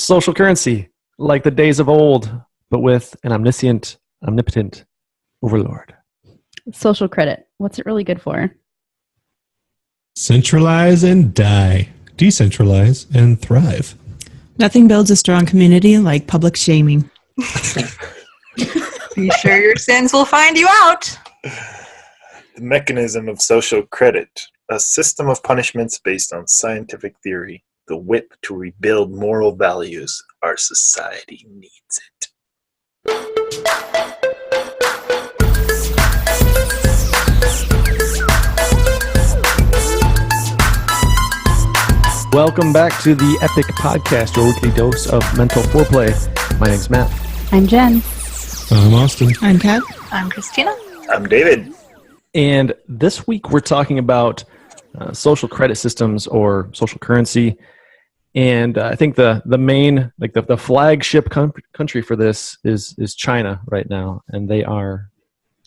Social currency, like the days of old, but with an omniscient, omnipotent overlord. Social credit. What's it really good for? Centralize and die. Decentralize and thrive. Nothing builds a strong community like public shaming. Be sure your sins will find you out. The mechanism of social credit, a system of punishments based on scientific theory, the whip to rebuild moral values. Our society needs it. Welcome back to the Epoch Podcast, your weekly dose of mental foreplay. My name's Matt. I'm Jen. I'm Austin. I'm Kat. I'm Christina. I'm David. And this week we're talking about social credit systems or social currency. And I think the main, like the flagship country for this is China right now. And they are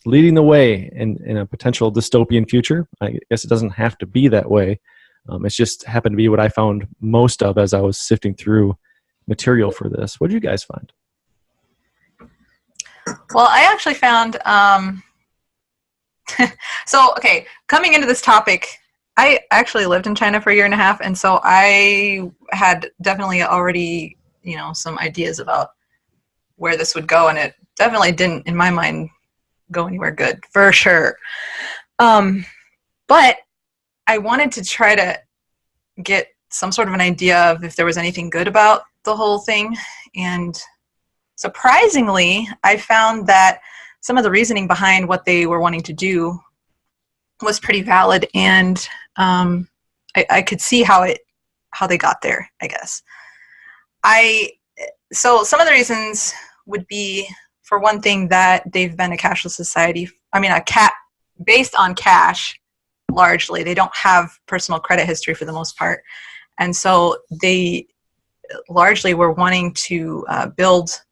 leading the way in a potential dystopian future. I guess it doesn't have to be that way. It's just happened to be what I found most of as I was sifting through material for this. What did you guys find? Well, I actually found, coming into this topic, I actually lived in China for a year and a half, and so I had definitely already, some ideas about where this would go, and it definitely didn't, in my mind, go anywhere good, for sure. But I wanted to try to get some sort of an idea of if there was anything good about the whole thing, and surprisingly, I found that some of the reasoning behind what they were wanting to do was pretty valid, and I could see how they got there, I guess. So some of the reasons would be, for one thing, that they've been a cashless society. Based on cash, largely. They don't have personal credit history for the most part. And so they largely were wanting to build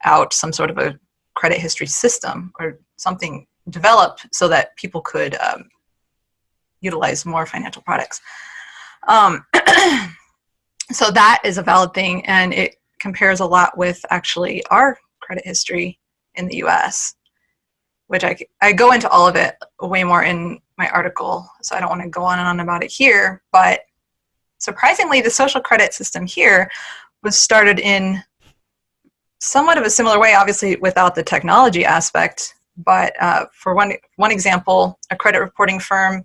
out some sort of a credit history system or something developed so that people could utilize more financial products. So that is a valid thing, and it compares a lot with actually our credit history in the US, which I go into all of it way more in my article, so I don't want to go on and on about it here. But surprisingly, the social credit system here was started in somewhat of a similar way, obviously without the technology aspect. But for one example, a credit reporting firm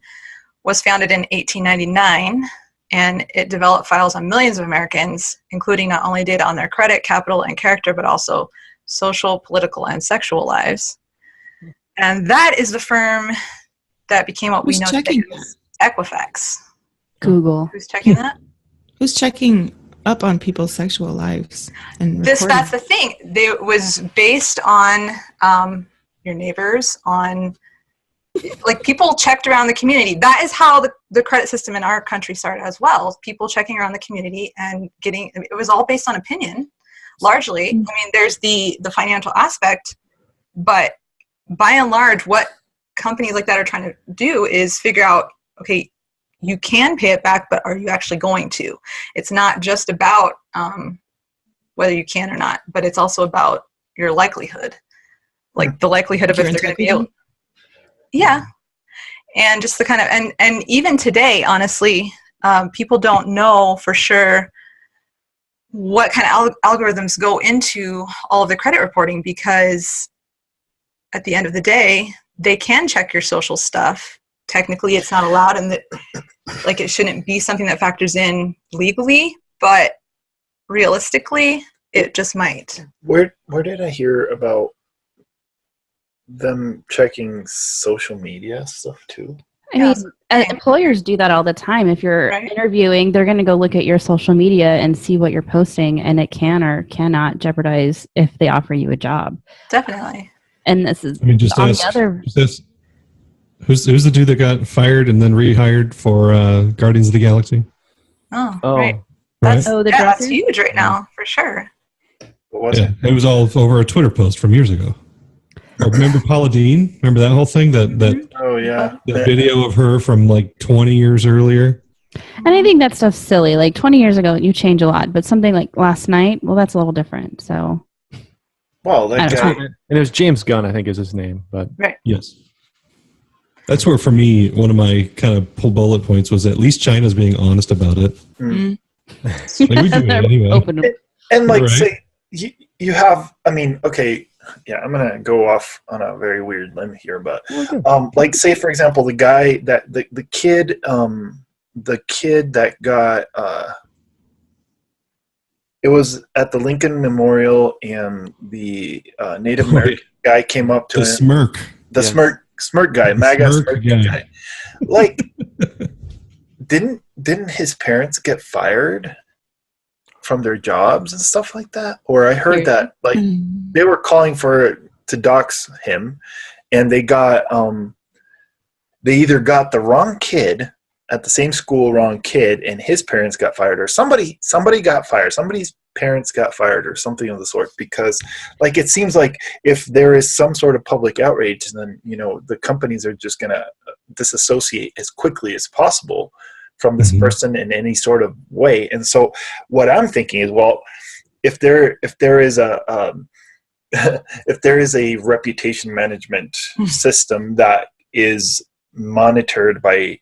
was founded in 1899, and it developed files on millions of Americans, including not only data on their credit, capital, and character, but also social, political, and sexual lives. And that is the firm that became what we know today as Equifax. Google. Who's checking that? Who's checking up on people's sexual lives? And That's the thing. It was based on your neighbors, on like people checked around the community. That is how the credit system in our country started as well. People checking around the community and it was all based on opinion, largely. I mean, there's the financial aspect, but by and large, what companies like that are trying to do is figure out, okay, you can pay it back, but are you actually going to? It's not just about whether you can or not, but it's also about your likelihood, like the likelihood of if they're going to be able. Yeah, and just the kind of and even today, honestly, people don't know for sure what kind of algorithms go into all of the credit reporting, because at the end of the day, they can check your social stuff. Technically, it's not allowed, and it shouldn't be something that factors in legally, but realistically, it just might. Where did I hear about them checking social media stuff too? I mean, employers do that all the time. If you're interviewing, they're going to go look at your social media and see what you're posting, and it can or cannot jeopardize if they offer you a job. Definitely. And this is just ask who's the dude that got fired and then rehired for Guardians of the Galaxy? Oh, right. That's huge right now, for sure. It was all over a Twitter post from years ago. Remember Paula Deen? Remember that whole thing? That oh yeah, the video of her from like 20 years earlier. And I think that stuff's silly. Like 20 years ago, you change a lot, but something like last night, well, that's a little different. So, Well, that guy. And it was James Gunn, I think is his name. But Yes. That's where, for me, one of my kind of pull bullet points was at least China's being honest about it. Mm. Like, we do it anyway. And like, Right. say you have. I mean, okay, yeah, I'm gonna go off on a very weird limb here, but like, say for example, the guy that the kid that got it was at the Lincoln Memorial, and the Native American guy came up to The him. smirk. The smirk guy, MAGA smirk guy. Like, didn't his parents get fired from their jobs and stuff like that? Or I heard that like they were calling to dox him, and they got they either got the wrong kid at the same school, wrong kid, and his parents got fired, or somebody got fired. Somebody's parents got fired, or something of the sort. Because, like, it seems like if there is some sort of public outrage, then the companies are just gonna disassociate as quickly as possible from this person in any sort of way. And so, what I'm thinking is, well, if there is a if there is a reputation management system that is monitored by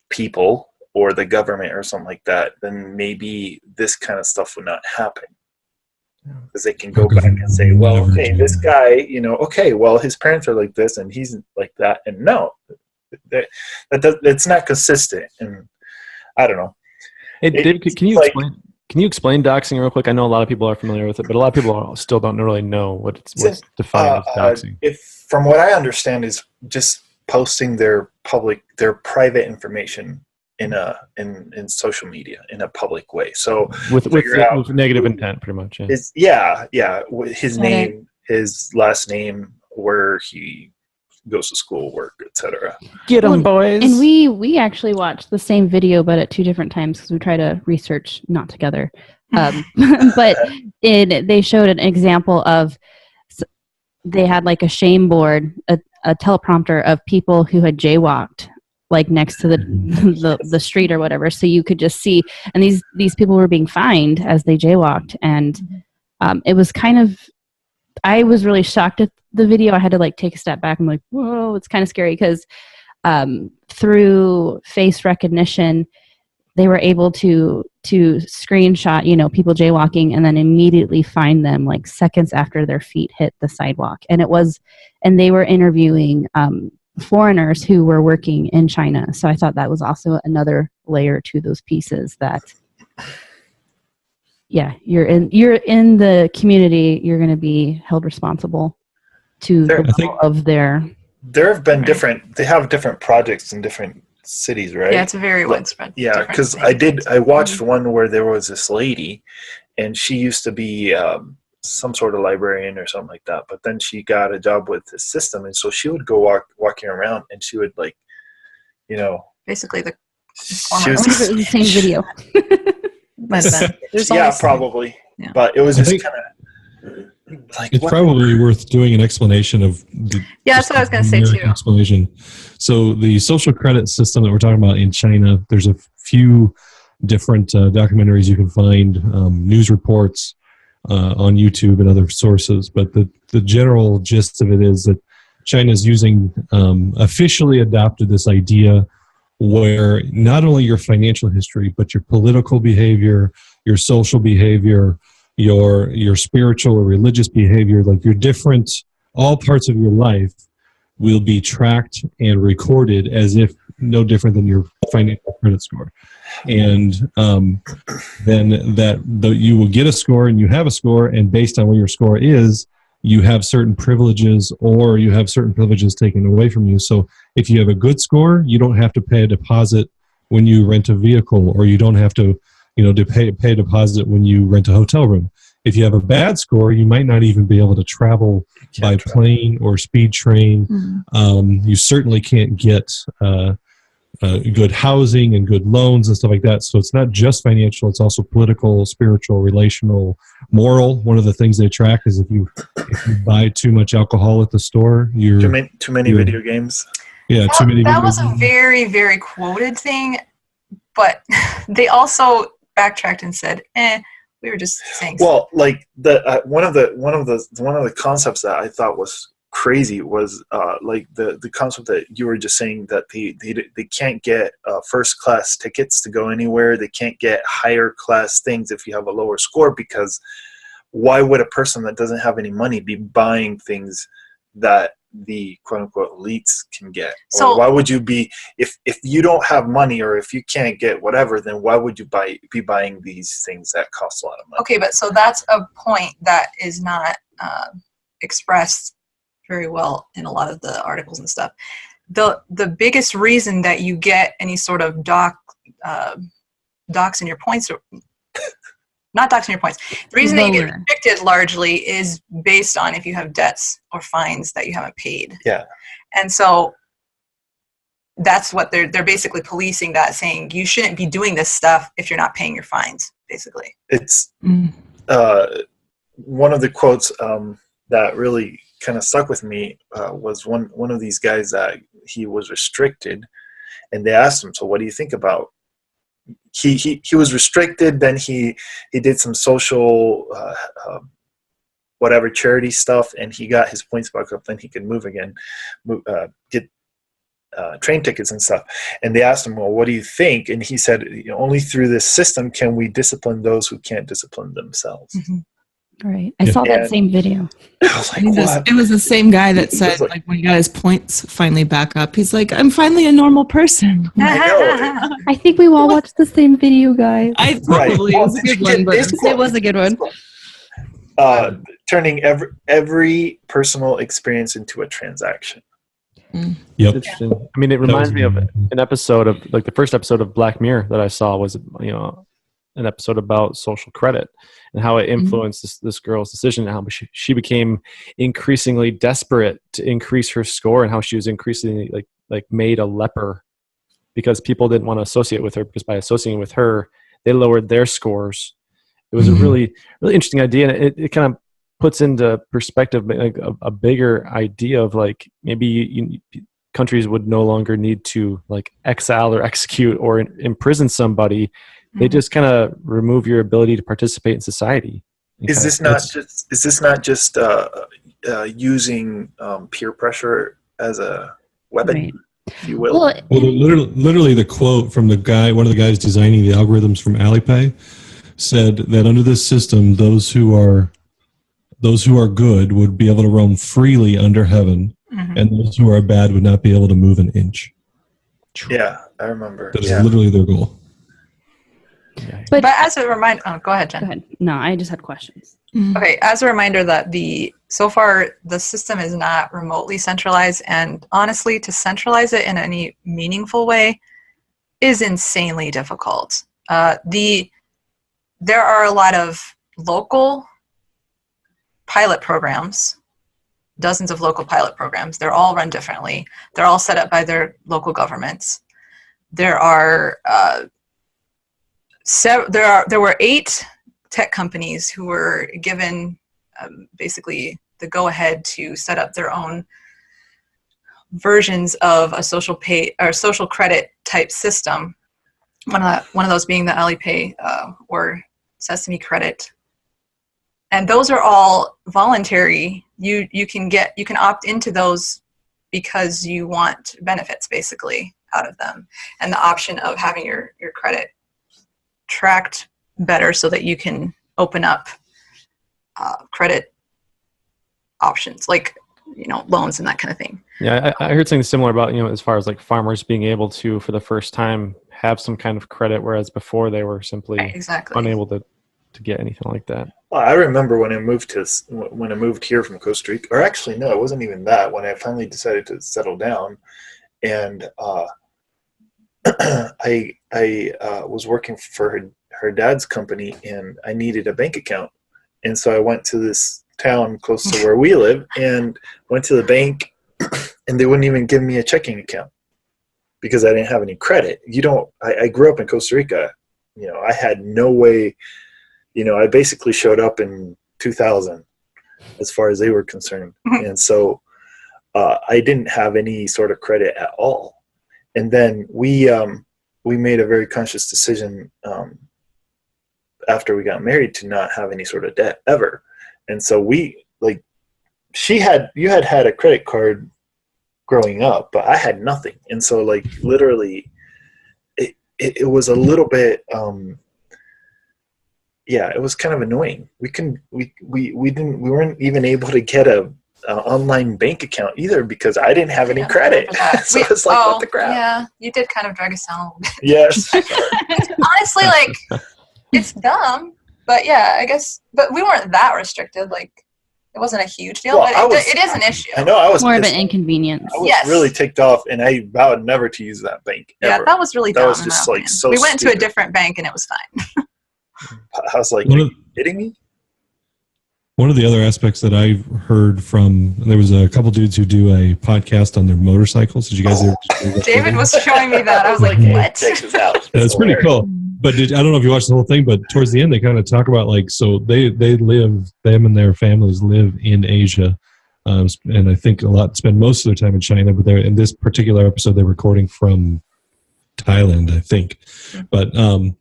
people or the government or something like that, then maybe this kind of stuff would not happen, because they can go back and say, well, okay, this guy, okay, well, his parents are like this and he's like that, and no, it's not consistent. And I don't know. Hey, Dave, can you explain doxing real quick? I know a lot of people are familiar with it, but a lot of people still don't really know what's defined as doxing. If from what I understand is just posting their private information in social media in a public way. So with negative intent, pretty much. His name, his last name, where he goes to school, work, etc. Get them, boys. And we actually watched the same video, but at 2 different times, because we try to research not together. But they showed an example of, they had like a shame board, a teleprompter of people who had jaywalked, like next to the street or whatever, so you could just see. And these people were being fined as they jaywalked, and it was kind of. I was really shocked at the video. I had to like take a step back. I'm like, whoa, it's kind of scary, because through face recognition, they were able to screenshot, people jaywalking, and then immediately find them like seconds after their feet hit the sidewalk. And they were interviewing foreigners who were working in China. So I thought that was also another layer to those pieces that, yeah, you're in the community, you're going to be held responsible to the level of their. There have been they have different projects in different cities, right? Yeah, it's a very widespread. Yeah, because I watched one where there was this lady, and she used to be some sort of librarian or something like that, but then she got a job with the system, and so she would go walking around, and she would basically the the same video. Probably. Yeah. But it was just kind of like, it's probably worth doing an explanation of that's what I was going to say too. Explanation. So the social credit system that we're talking about in China, there's a few different documentaries you can find, news reports on YouTube and other sources. But the general gist of it is that China is officially adopted this idea where not only your financial history, but your political behavior, your social behavior, your spiritual or religious behavior, like all parts of your life will be tracked and recorded as if no different than your financial credit score. And then you will get a score, and you have a score, and based on what your score is, you have certain privileges, or you have certain privileges taken away from you. So if you have a good score, you don't have to pay a deposit when you rent a vehicle, or you don't have to pay a deposit when you rent a hotel room. If you have a bad score, you might not even be able to travel by plane or speed train. Mm-hmm. You certainly can't get good housing and good loans and stuff like that. So it's not just financial, it's also political, spiritual, relational, moral. One of the things they track is if you buy too much alcohol at the store, too many video games. Yeah, too many. That was a very, very quoted thing. But they also backtracked and said, we were just saying. Well, like one of the concepts that I thought was crazy was like the concept that you were just saying, that they can't get first class tickets to go anywhere. They can't get higher class things if you have a lower score, because why would a person that doesn't have any money be buying things that the quote-unquote elites can get? So, or why would you be, if you don't have money, or if you can't get whatever, then why would you be buying these things that cost a lot of money? Okay, but so that's a point that is not expressed very well in a lot of the articles and stuff. The biggest reason that you get any sort of doxing your points, or not doxing your points, the reason that you get restricted largely is based on if you have debts or fines that you haven't paid. Yeah. And so that's what they're basically policing, that, saying you shouldn't be doing this stuff if you're not paying your fines, basically. It's one of the quotes that really kind of stuck with me was one of these guys that he was restricted, and they asked him, so what do you think about, he was restricted, then he did some social whatever charity stuff, and he got his points back up, then he could move again, get train tickets and stuff. And they asked him, well, what do you think? And he said, only through this system can we discipline those who can't discipline themselves. Mm-hmm. Right. I saw that same video. I was like, it was the same guy that said, like, when he got his points finally back up, he's like, I'm finally a normal person. I think we all watched the same video, guys. I probably. It was a good one, but it was a good one. Turning every personal experience into a transaction. Yep. Interesting. I mean, it reminds me of an episode of, like, the first episode of Black Mirror that I saw was, an episode about social credit and how it influenced this girl's decision, and how she became increasingly desperate to increase her score, and how she was increasingly like made a leper because people didn't want to associate with her, because by associating with her, they lowered their scores. It was a really, really interesting idea, and it kind of puts into perspective like a bigger idea of, like, maybe countries would no longer need to, like, exile or execute or imprison somebody. They just kind of remove your ability to participate in society. Is this not just using peer pressure as a weapon, Right. if you will? Well, literally the quote from the guy, one of the guys designing the algorithms from Alipay, said that under this system, those who are good would be able to roam freely under heaven, and those who are bad would not be able to move an inch. Yeah, I remember. That is literally their goal. But as a reminder, go ahead, Jen. Go ahead. No, I just had questions. Okay, as a reminder that so far the system is not remotely centralized, and honestly, to centralize it in any meaningful way is insanely difficult. There are a lot of local pilot programs, dozens of local pilot programs. They're all run differently. They're all set up by their local governments. There are there were 8 tech companies who were given basically the go-ahead to set up their own versions of a social credit type system. One of those being the Alipay or Sesame Credit, and those are all voluntary. You can opt into those because you want benefits basically out of them, and the option of having your credit tracked better so that you can open up credit options like loans and that kind of thing. Yeah, I heard something similar about as far as like farmers being able to, for the first time, have some kind of credit, whereas before they were simply unable to get anything like that. Well, I remember when I moved here from Costa Rica, or actually no, it wasn't even that. When I finally decided to settle down, and I was working for her dad's company, and I needed a bank account, and so I went to this town close to where we live and went to the bank, and they wouldn't even give me a checking account because I didn't have any credit. I grew up in Costa Rica. I had no way. I basically showed up in 2000 as far as they were concerned, and so I didn't have any sort of credit at all. And then we we made a very conscious decision after we got married to not have any sort of debt ever. And so you had a credit card growing up, but I had nothing. And so like literally it was a little bit, it was kind of annoying. We weren't even able to get a online bank account either because I didn't have any credit. So it's like, what the crap? Yeah, you did kind of drag us down a little bit. Yes. Honestly, like, it's dumb, but yeah, I guess, but we weren't that restricted. Like, it wasn't a huge deal, Well, but it is an issue. I know I was more of an inconvenience. I was really ticked off, and I vowed never to use that bank. Yeah, ever. that was really dumb. That was just like so. We went stupid. to a different bank, and it was fine. I was like, are you kidding me? One of the other aspects that I've heard from, there was a couple dudes who do a podcast on their motorcycles. Did you guys ever? David was showing me that. I was like, what? Check this out. That's pretty cool. But I don't know if you watched the whole thing, but towards the end, they kind of talk about like, so them and their families live in Asia. And I think spend most of their time in China, but they're in this particular episode, they're recording from Thailand, I think. But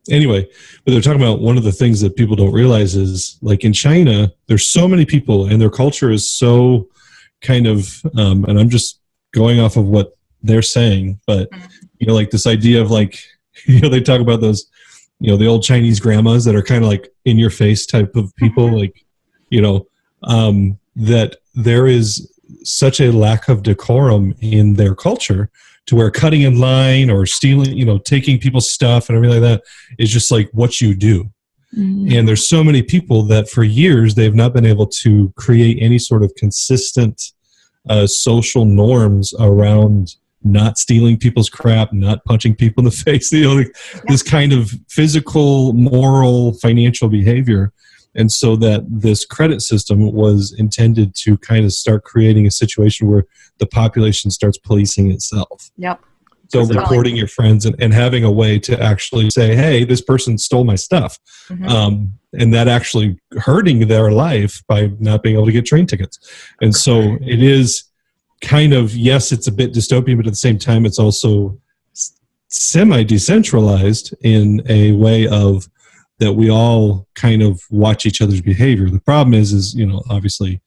anyway, but they're talking about one of the things that people don't realize is like in China, there's so many people and their culture is so kind of, and I'm just going off of what they're saying, but like this idea of like, they talk about those, the old Chinese grandmas that are kind of like in your face type of people, like, that there is such a lack of decorum in their culture to where cutting in line or stealing, taking people's stuff and everything like that is just like what you do. Mm-hmm. And there's so many people that for years they've not been able to create any sort of consistent social norms around not stealing people's crap, not punching people in the face, this kind of physical, moral, financial behavior. And so that this credit system was intended to kind of start creating a situation where the population starts policing itself. Yep. So reporting your friends and having a way to actually say, hey, this person stole my stuff. Mm-hmm. And that actually hurting their life by not being able to get train tickets. And so it is kind of, yes, it's a bit dystopian, but at the same time, it's also semi-decentralized in a way of that we all kind of watch each other's behavior. The problem is obviously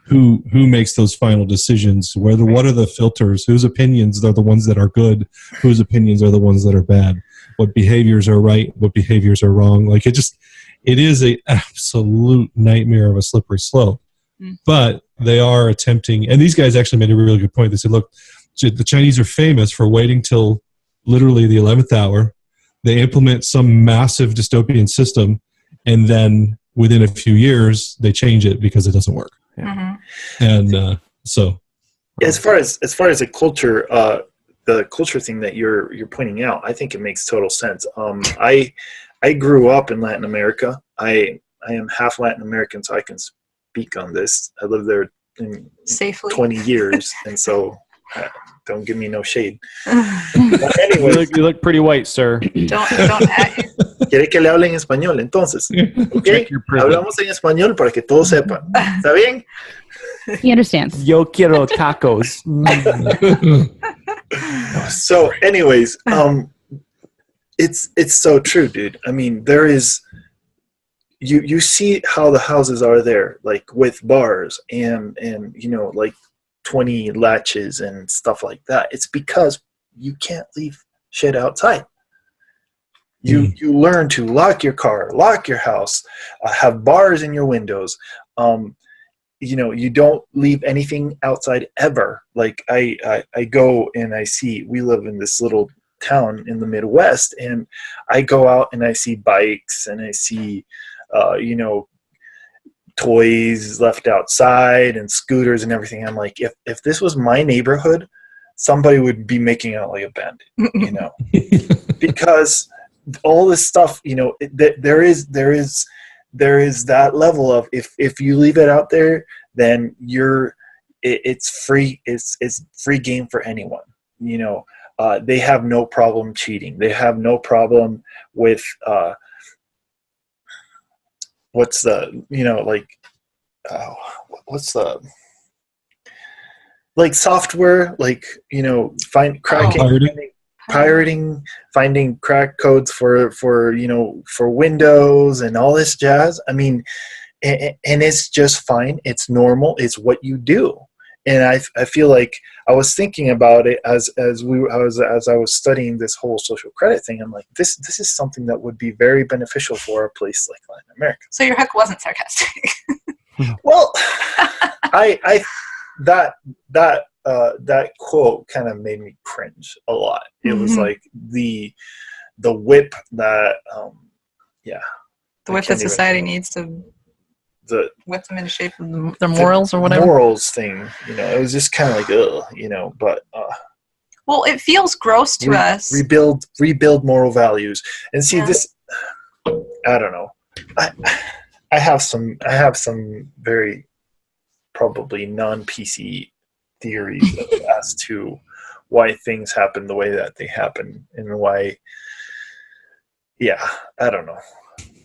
who makes those final decisions, what are the filters, whose opinions are the ones that are good, whose opinions are the ones that are bad, what behaviors are right, what behaviors are wrong. Like it is a absolute nightmare of a slippery slope. But they are attempting, and these guys actually made a really good point. They said, look, the Chinese are famous for waiting till literally the 11th hour. They implement some massive dystopian system, and then within a few years, they change it because it doesn't work. Yeah. Mm-hmm. And so, as far as the culture thing that you're pointing out, I think it makes total sense. I grew up in Latin America. I am half Latin American, so I can speak on this. I lived there safely 20 years, and so. Don't give me no shade. But anyway, you look pretty white, sir. Don't Quiere que le hable en español, entonces. ¿Ok? Hablamos en español para que todos sepan. ¿Está bien? He understands. Yo quiero tacos. So, anyways, it's so true, dude. I mean, there is. You see how the houses are there, like with bars and like 20 latches and stuff like that. It's because you can't leave shit outside. You learn to lock your car, lock your house, have bars in your windows. You don't leave anything outside ever. Like I go and I see, we live in this little town in the Midwest, and I go out and I see bikes and I see, toys left outside and scooters and everything. I'm like, if this was my neighborhood, somebody would be making out like a bandit, because all this stuff, there is that level of if you leave it out there, then it's free. It's free game for anyone. They have no problem cheating. They have no problem with, what's the software, like, cracking, finding crack codes for Windows and all this jazz. I mean, and it's just fine. It's normal. It's what you do. And I feel like I was thinking about it as I was studying this whole social credit thing. I'm like, this is something that would be very beneficial for a place like Latin America. So your heck wasn't sarcastic. Well, that quote kind of made me cringe a lot. It was like the whip that the whip that society needs to whip them into shape of their morals or whatever. Morals thing, it was just kind of like, but well, it feels gross to us. Rebuild moral values, and see this. I don't know. I have some very probably non-PC theories as to why things happen the way that they happen, and why. Yeah, I don't know.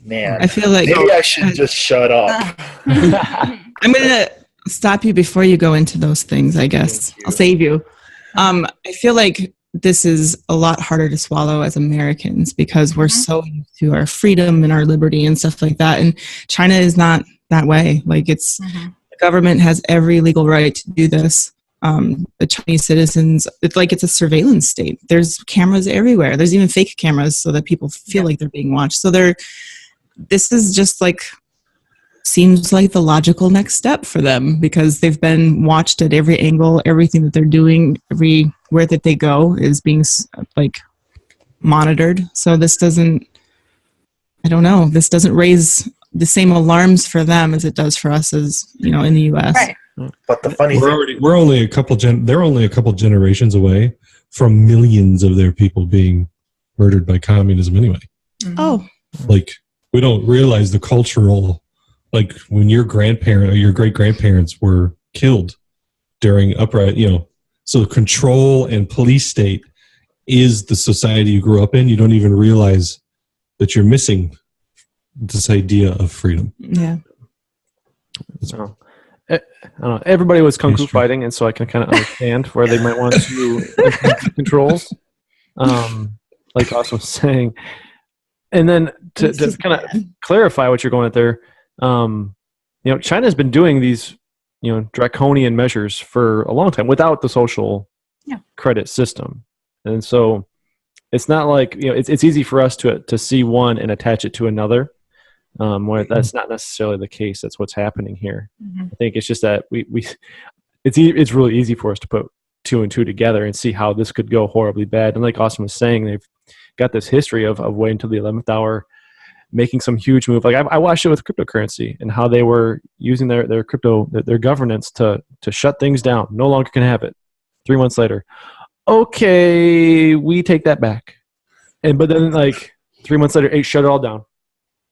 Man, I feel like maybe I should just shut up. I'm gonna stop you before you go into those things. I guess I'll save you. I feel like this is a lot harder to swallow as Americans because we're so used to our freedom and our liberty and stuff like that. And China is not that way. Like the government has every legal right to do this. The Chinese citizens, it's a surveillance state. There's cameras everywhere. There's even fake cameras so that people feel like they're being watched. So this is just seems like the logical next step for them because they've been watched at every angle. Everything that they're doing, everywhere that they go is being monitored. So this doesn't raise the same alarms for them as it does for us as, in the U.S. Right. But the funny thing, they're only a couple generations away from millions of their people being murdered by communism anyway. Oh. We don't realize the cultural, when your grandparent or your great-grandparents were killed during so control and police state is the society you grew up in. You don't even realize that you're missing this idea of freedom. Yeah. So, I don't know. Everybody was kung fu fighting, and so I can kind of understand where they might want to implement controls, like Austin was saying. And then to kind of clarify what you're going at there, China's been doing these, draconian measures for a long time without the social credit system. And so it's not like, it's easy for us to see one and attach it to another, where that's not necessarily the case. That's what's happening here. I think it's just that it's really easy for us to put two and two together and see how this could go horribly bad. And like Austin was saying, they've got this history of waiting until the 11th hour, making some huge move. Like I watched it with cryptocurrency and how they were using their crypto, their governance to shut things down. No longer can have it. 3 months later, okay, we take that back. But then 3 months later, shut it all down.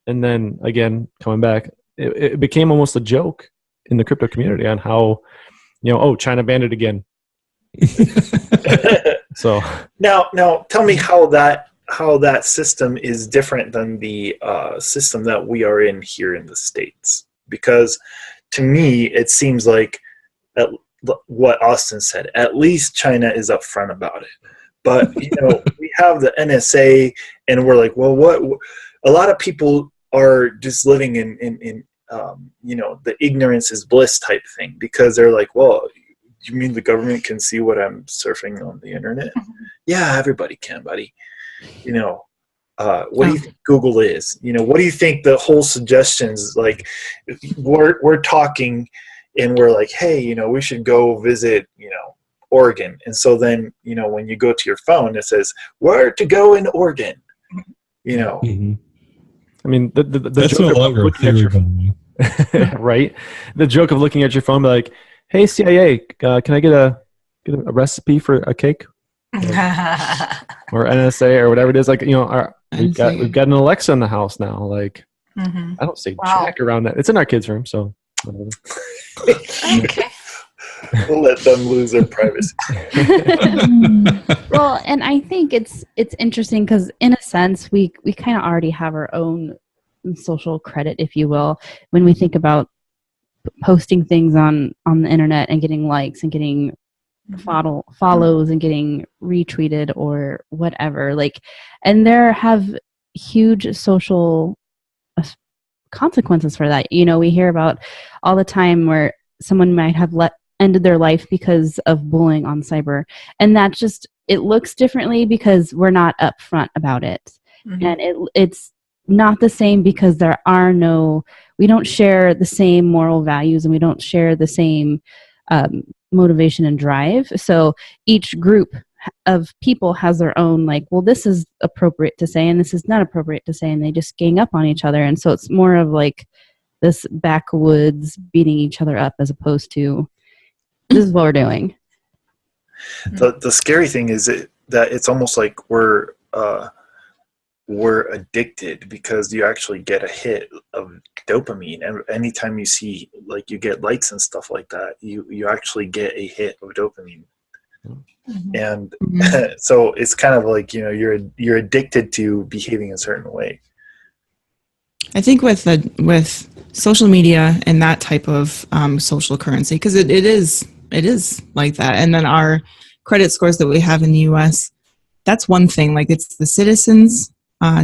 And then again, coming back, it became almost a joke in the crypto community on how, China banned it again. So now tell me how that system is different than the system that we are in here in the States, because to me it seems like what Austin said, at least China is upfront about it. But we have the NSA, and we're like, well, what? A lot of people are just living in the ignorance is bliss type thing, because they're like, well, you mean the government can see what I'm surfing on the internet? Yeah, everybody can, buddy. What do you think Google is? What do you think the whole suggestions, we're talking and we're like, hey, we should go visit, Oregon. And so then, when you go to your phone, it says where to go in Oregon, Mm-hmm. I mean, the that's joke no of longer a looking at theory. your right? The joke of looking at your phone, be like, hey, CIA, can I get a recipe for a cake? Or NSA or whatever it is. We've got an Alexa in the house now. I don't say jack around that. It's in our kids' room, so whatever. Okay. We'll let them lose their privacy. Well, and I think it's interesting because in a sense we kind of already have our own social credit, if you will, when we think about posting things on the internet and getting likes and getting follows and getting retweeted or whatever. Like, and there have huge social consequences for that. You know, we hear about all the time where someone might have ended their life because of bullying on cyber, and that just, it looks differently because we're not upfront about it. And it's not the same because we don't share the same moral values, and we don't share the same motivation and drive. So each group of people has their own, like, well, this is appropriate to say and this is not appropriate to say, and they just gang up on each other. And so it's more of like this backwoods beating each other up as opposed to this is what we're doing. The scary thing is that it's almost like we're addicted because you actually get a hit of dopamine, and anytime you see, like, you get likes and stuff like that, you actually get a hit of dopamine. And so it's kind of like, you know, you're addicted to behaving a certain way. I think with social media and that type of social currency, because it is like that, and then our credit scores that we have in the U.S., that's one thing. Like, it's the citizens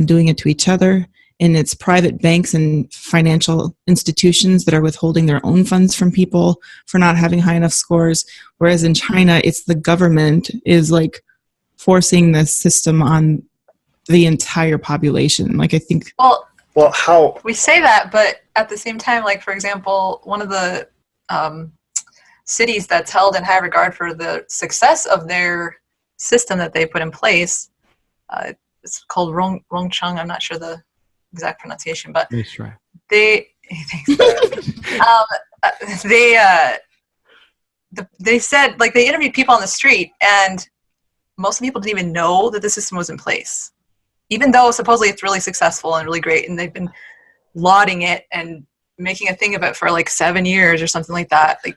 doing it to each other, and it's private banks and financial institutions that are withholding their own funds from people for not having high enough scores. Whereas in China, it's the government is like forcing this system on the entire population. Like, I think. Well, how we say that, but at the same time, like, for example, one of the cities that's held in high regard for the success of their system that they put in place, it's called Rongcheng. I'm not sure the exact pronunciation, but Nice try. they said, like, they interviewed people on the street, and most people didn't even know that the system was in place, even though supposedly it's really successful and really great, and they've been lauding it and making a thing of it for like 7 years or something like that. Like,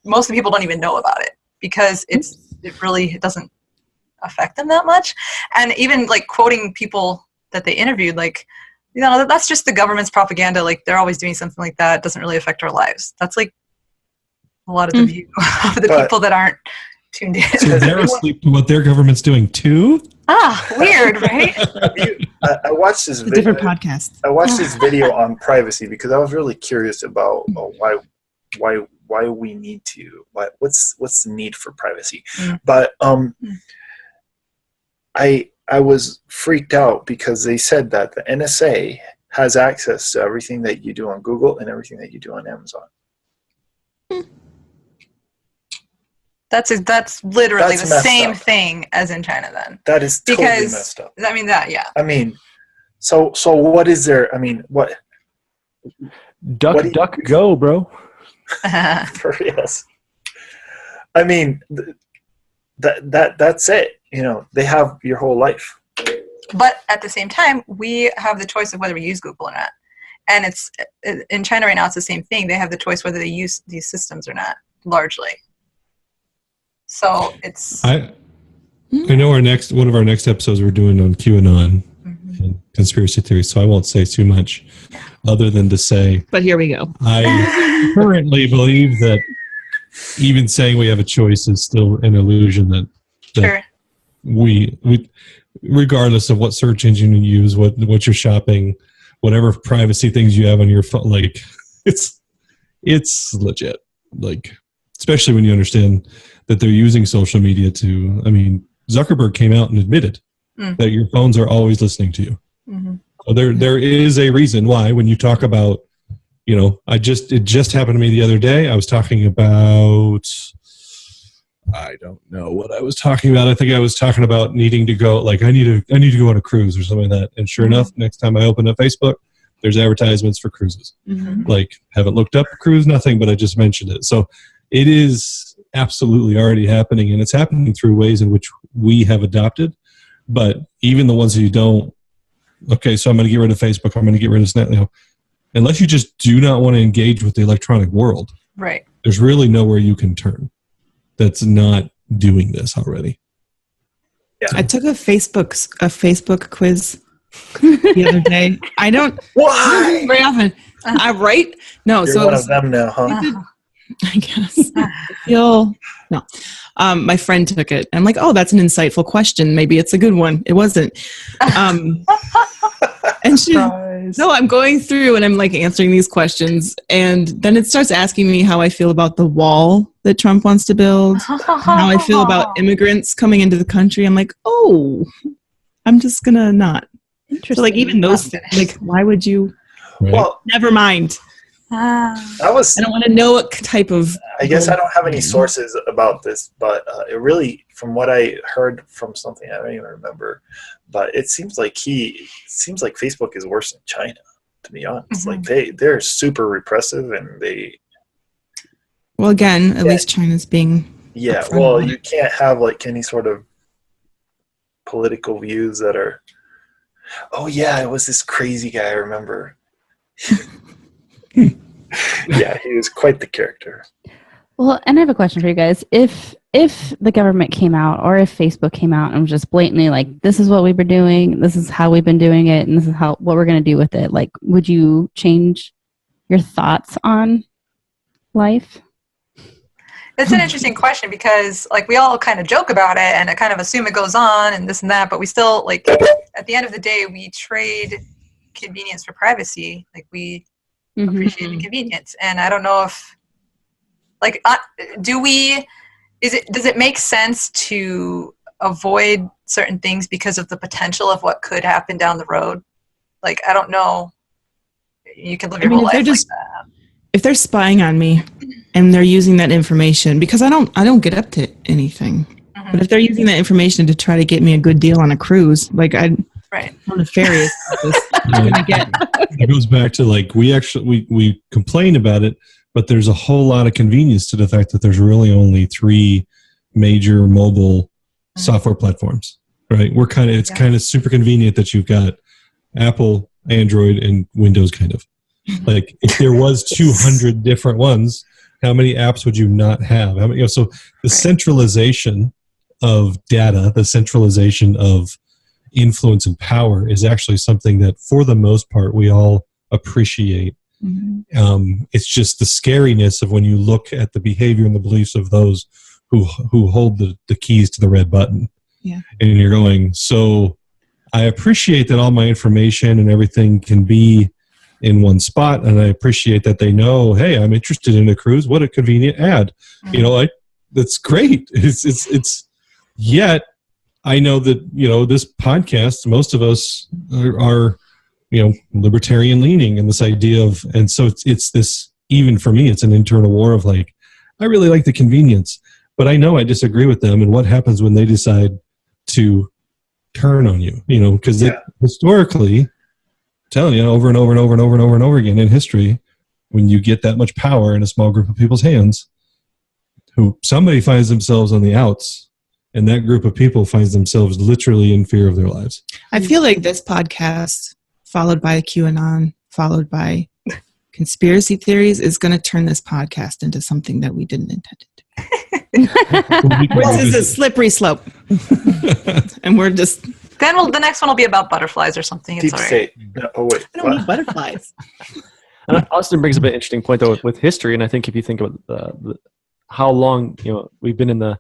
most of the people don't even know about it because it really doesn't affect them that much. And even, like, quoting people that they interviewed, like, you know, that's just the government's propaganda. Like, they're always doing something like that. It doesn't really affect our lives. That's like a lot of the view of the people that aren't tuned in. So they're asleep to what their government's doing too? Weird, right? I watched this video. Different podcast. I watched this video on privacy because I was really curious about why we need to, what's the need for privacy. But I was freaked out because they said that the NSA has access to everything that you do on Google and everything that you do on Amazon. That's literally the same thing as in China then. That is totally messed up. I mean, yeah. I mean, so what is there? I mean, what? Duck, go, bro. For reals. I mean, that's it. You know, they have your whole life. But at the same time, we have the choice of whether we use Google or not. And it's in China right now, it's the same thing. They have the choice whether they use these systems or not, largely. So it's. I know one of our next episodes we're doing on QAnon and conspiracy theories, so I won't say too much other than to say. But here we go. I currently believe that even saying we have a choice is still an illusion that Sure. we regardless of what search engine you use, what you're shopping, whatever privacy things you have on your phone, like it's legit. Like, especially when you understand that they're using social media to, I mean, Zuckerberg came out and admitted that your phones are always listening to you. So there is a reason why when you talk about, you know, it just happened to me the other day. I was talking about, I don't know what I was talking about. I think I was talking about needing to go, like I need to go on a cruise or something like that. And sure enough, next time I open up Facebook, there's advertisements for cruises. Like, haven't looked up a cruise, nothing, but I just mentioned it. So it is absolutely already happening, and it's happening through ways in which we have adopted. But even the ones that you don't, okay, so I'm going to get rid of Facebook, I'm going to get rid of Snap, you know, unless you just do not want to engage with the electronic world, right? There's really nowhere you can turn that's not doing this already. Yeah. I took a Facebook quiz the other day. I don't Why? very often. I write no. You're So one of them now, huh? I guess. My friend took it. I'm like, oh, that's an insightful question. Maybe it's a good one. It wasn't. And she, no, I'm going through and I'm like answering these questions. And then it starts asking me how I feel about the wall that Trump wants to build, how I feel about immigrants coming into the country. I'm like, oh, I'm just going to not. Interesting. So like even those things, like, why would you? Right. Well, never mind. I don't want to know what type of. I guess I don't have any sources about this, but it really, from what I heard from something, I don't even remember, but it seems like Facebook is worse than China, to be honest. Like they're super repressive and they. Well, again, at least China's being. Yeah, well, you can't have like any sort of political views that are. Oh yeah, it was this crazy guy. I remember. Yeah, he was quite the character. Well, and I have a question for you guys. If the government came out or if Facebook came out and was just blatantly like, this is what we've been doing, this is how we've been doing it, and this is what we're going to do with it, like, would you change your thoughts on life? That's an interesting question because, like, we all kind of joke about it and I kind of assume it goes on and this and that, but we still, like, at the end of the day, we trade convenience for privacy. Like, we appreciate the convenience. And I don't know if, like, does it make sense to avoid certain things because of the potential of what could happen down the road? Like, I don't know. You can live your whole life like that. If they're spying on me and they're using that information, because I don't get up to anything, but if they're using that information to try to get me a good deal on a cruise, like I'm nefarious. It goes back to like we complain about it, but there's a whole lot of convenience to the fact that there's really only 3 major mobile software platforms, right? It's kind of super convenient that you've got Apple, Android, and Windows kind of. Like if there was 200 different ones, how many apps would you not have? How many, so the centralization of data, the centralization of influence and power is actually something that for the most part we all appreciate. It's just the scariness of when you look at the behavior and the beliefs of those who hold the keys to the red button. Yeah. And you're going, so I appreciate that all my information and everything can be in one spot, and I appreciate that they know, hey, I'm interested in a cruise. What a convenient ad. That's great. It's yet I know that, this podcast, most of us are libertarian leaning, and this idea of, and so it's this, even for me, it's an internal war of like, I really like the convenience, but I know I disagree with them. And what happens when they decide to turn on you, because historically, telling you over and over and over and over and over and over again in history, when you get that much power in a small group of people's hands, who somebody finds themselves on the outs, and that group of people finds themselves literally in fear of their lives. I feel like this podcast, followed by QAnon, followed by conspiracy theories, is going to turn this podcast into something that we didn't intend it to. This is a slippery slope. And we're just... Then the next one will be about butterflies or something. It's all right. Oh, wait. I don't need butterflies. And Austin brings up an interesting point, though, with history. And I think if you think about how long we've been in the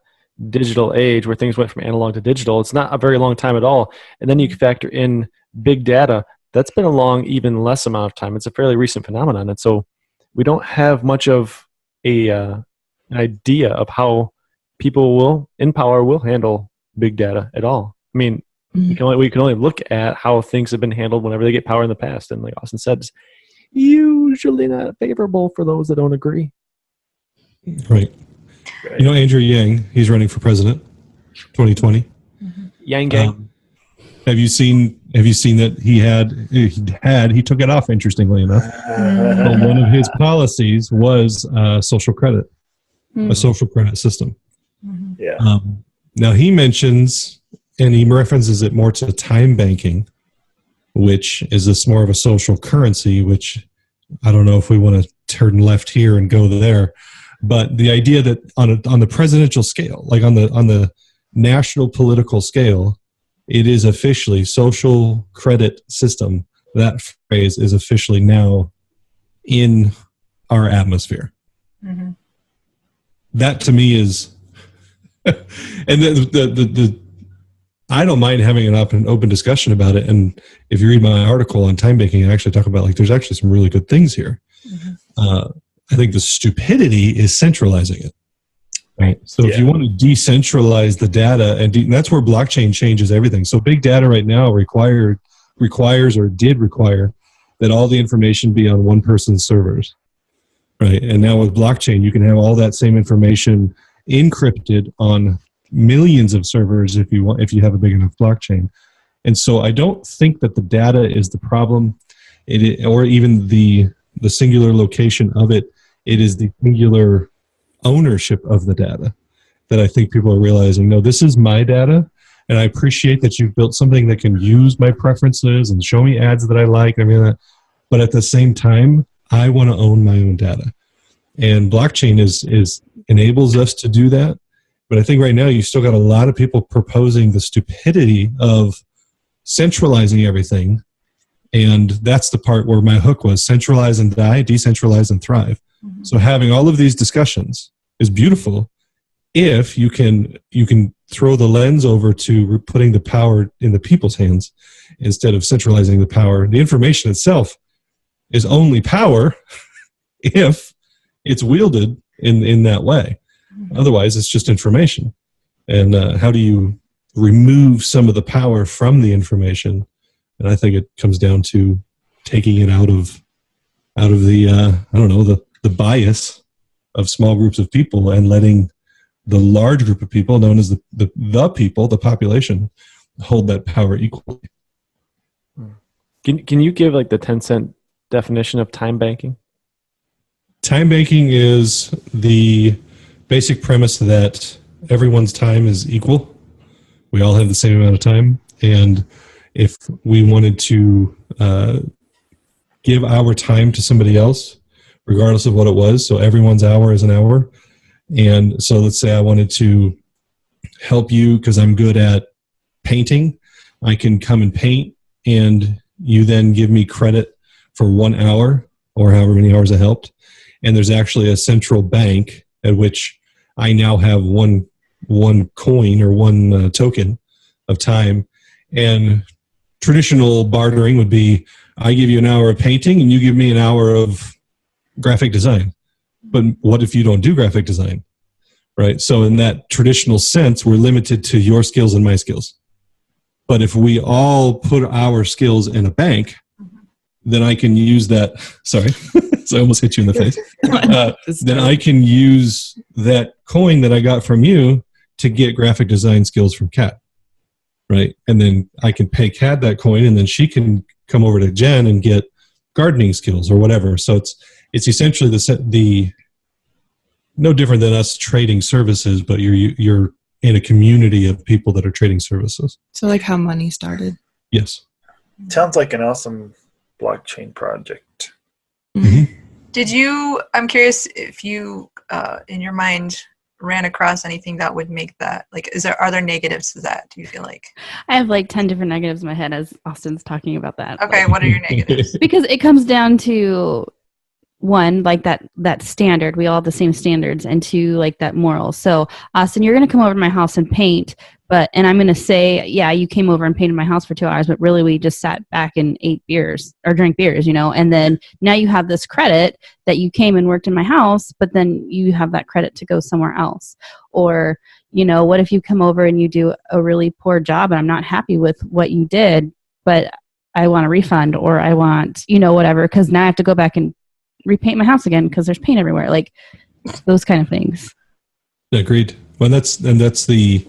digital age where things went from analog to digital, it's not a very long time at all. And then you can factor in big data. That's been a long, even less amount of time. It's a fairly recent phenomenon. And so we don't have much of an idea of how people in power will handle big data at all. I mean, we can only look at how things have been handled whenever they get power in the past. And like Austin said, it's usually not favorable for those that don't agree. Right. Andrew Yang, he's running for president, 2020. Yang Gang. Have you seen that he took it off, interestingly enough. But one of his policies was social credit, a social credit system. Yeah. Now he mentions, and he references it more to time banking, which is more of a social currency, which I don't know if we want to turn left here and go there. But the idea that on the presidential scale, like on the national political scale, it is officially social credit system. That phrase is officially now in our atmosphere. that to me is, and the I don't mind having an open discussion about it. And if you read my article on time banking, I actually talk about like there's actually some really good things here. I think the stupidity is centralizing it. Right. So if you want to decentralize the data, and that's where blockchain changes everything. So big data right now requires or did require that all the information be on one person's servers. Right. And now with blockchain, you can have all that same information encrypted on millions of servers if you have a big enough blockchain. And so I don't think that the data is the problem, or even the singular location of it. It is the singular ownership of the data that I think people are realizing, no, this is my data, and I appreciate that you've built something that can use my preferences and show me ads that I like, but at the same time, I want to own my own data. And blockchain enables us to do that. But I think right now you still got a lot of people proposing the stupidity of centralizing everything. And that's the part where my hook was: centralize and die, decentralize and thrive. So having all of these discussions is beautiful if you can throw the lens over to putting the power in the people's hands instead of centralizing the power. The information itself is only power if it's wielded in that way. Otherwise, it's just information. And how do you remove some of the power from the information? And I think it comes down to taking it out of the the bias of small groups of people and letting the large group of people, known as the people, the population, hold that power equally. Can you give like the 10-cent definition of time banking? Time banking is the basic premise that everyone's time is equal. We all have the same amount of time. And if we wanted to give our time to somebody else, regardless of what it was, so everyone's hour is an hour. And so let's say I wanted to help you because I'm good at painting. I can come and paint, and you then give me credit for 1 hour or however many hours I helped. And there's actually a central bank at which I now have one coin or one token of time. And traditional bartering would be, I give you an hour of painting and you give me an hour of graphic design. But what if you don't do graphic design? Right? So in that traditional sense, we're limited to your skills and my skills. But if we all put our skills in a bank, then I can use that. Sorry, so I almost hit you in the face. Then I can use that coin that I got from you to get graphic design skills from Kat. Right? And then I can pay Kat that coin, and then she can come over to Jen and get gardening skills or whatever. So it's essentially the no different than us trading services, but you're in a community of people that are trading services. So like how money started. Yes. Sounds like an awesome blockchain project. Mm-hmm. I'm curious if you, in your mind, ran across anything that would make that, like, are there negatives to that, do you feel like? I have like 10 different negatives in my head as Austin's talking about that. Okay, what are your negatives? Because it comes down to, one, like that standard, we all have the same standards, and two, like that moral. So Austin, you're going to come over to my house and paint, and I'm going to say, yeah, you came over and painted my house for 2 hours, but really we just sat back and ate beers or drank beers, and then now you have this credit that you came and worked in my house, but then you have that credit to go somewhere else. Or, what if you come over and you do a really poor job and I'm not happy with what you did, but I want a refund, or I want, whatever, because now I have to go back and repaint my house again because there's paint everywhere, like those kind of things. Agreed. Well, that's the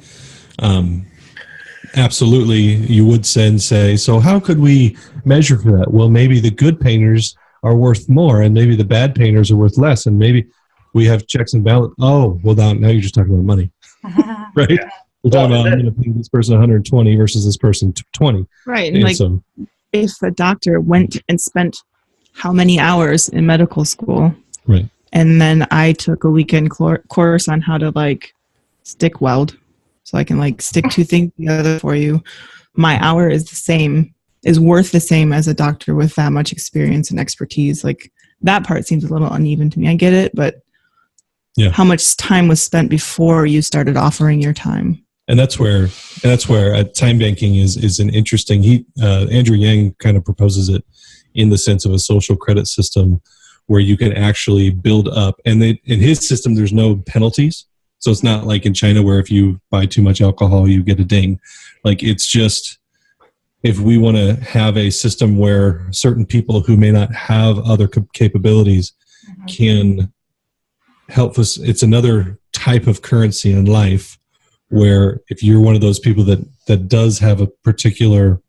absolutely, you would say, so how could we measure for that? Well, maybe the good painters are worth more, and maybe the bad painters are worth less, and maybe we have checks and balance. Oh, well, now you're just talking about money, right? Yeah. We're talking about, I'm going to pay this person 120 versus this person 20. Right. And so, if a doctor went and spent how many hours in medical school, right, and then I took a weekend course on how to stick weld, so I can stick two things together for you, my hour is worth the same as a doctor with that much experience and expertise. That part seems a little uneven to me. I get it, but how much time was spent before you started offering your time. And that's where time banking is an interesting. Andrew Yang kind of proposes it in the sense of a social credit system where you can actually build up. And in his system, there's no penalties. So it's not like in China where if you buy too much alcohol, you get a ding. Like it's just, if we want to have a system where certain people who may not have other capabilities can help us, it's another type of currency in life where if you're one of those people that does have a particular